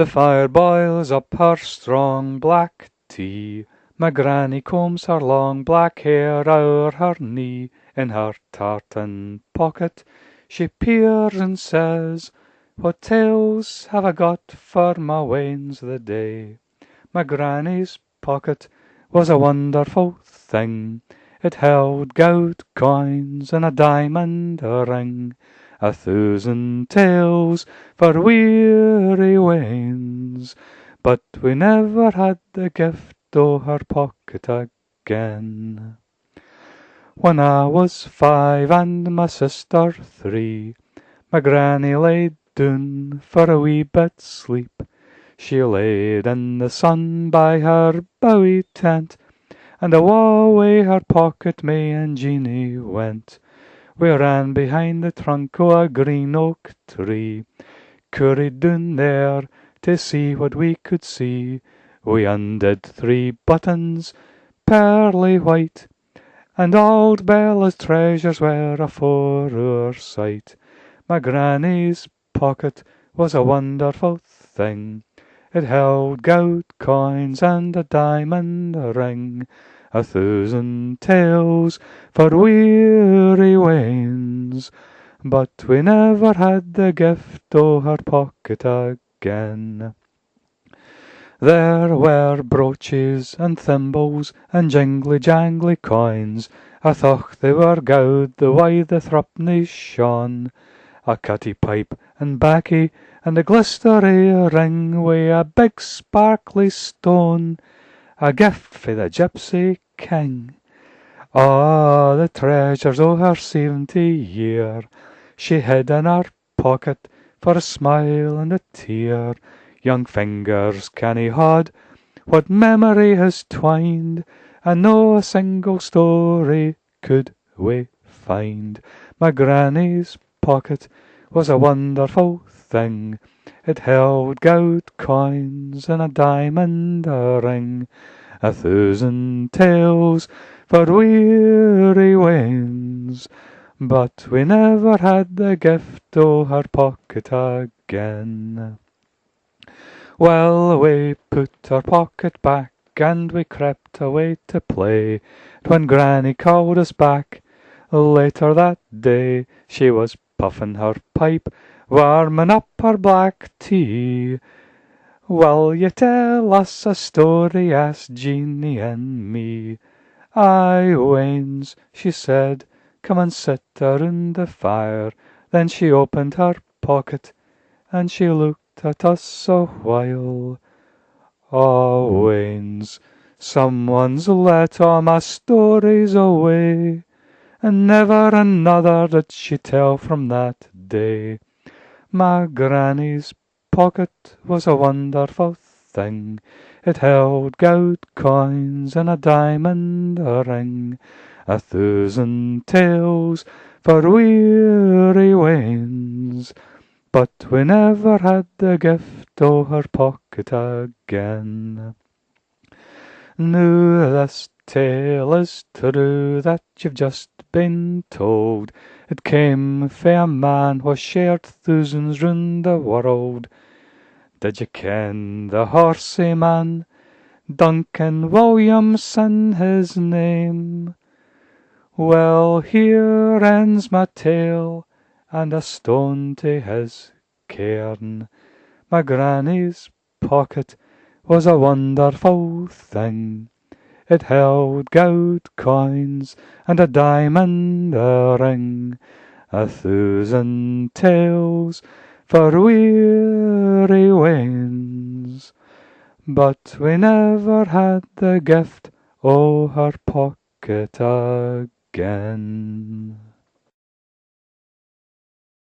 The fire boils up her strong black tea. My granny combs her long black hair o'er her knee. In her tartan pocket she peers and says, "What tales have I got for my weans the day?" My granny's pocket was a wonderful thing. It held gowd coins and a diamond ring. 1,000 tales for weary weans, but we never had the gift o' her pocket again. When I was 5 and my sister 3, my granny laid doon for a wee bit sleep. She laid in the sun by her bowie tent, and away her pocket me and Jeannie went. We ran behind the trunk o' a green oak tree, Cooried doon there to see what we could see. We undid 3 buttons, pearly white, and auld Bella's treasures were afore our sight. My granny's pocket was a wonderful thing. It held gowd coins and a diamond ring. 1,000 tales for weary weans, but we never had the gift o' her pocket again. There were brooches and thimbles and jingly jangly coins. I thocht they were gowd the way the thruppenies shone. A cutty pipe and baccy and a glistery ring wi' a big sparkly stone, a gift fae the gypsy king. Ah, the treasures o' her 70 year she hid in her pocket for a smile and a tear. Young fingers canny haud what memory has twined, and no a single story could we find. My granny's pocket was a wonderful thing. It held gowd coins and a diamond ring. 1,000 tales for weary weans, but we never had the gift o' her pocket again. Well, we put our pocket back and we crept away to play. When Granny called us back later that day, she was puffin' her pipe, warmin' up her black tea. "Will you tell us a story?" asked Jeannie and me. "Aye, weans," she said, "come and sit around the fire." Then she opened her pocket and she looked at us a while. "Oh, weans, someone's let all my stories away," and never another did she tell from that day. My granny's pocket was a wonderful thing. It held gowd coins and a diamond ring. 1,000 tales for weary weans, but we never had the gift o' her pocket again. Now this tale is true that you've just been told. It came fae a man wha shared thousands round the world. Did ye ken the horsey man? Duncan Williamson his name. Well, here ends my tale, and a stone to his cairn. My granny's pocket was a wonderful thing. It held gowd coins and a diamond ring. 1,000 tales for weary weans, but we never had the gift o' her pocket again.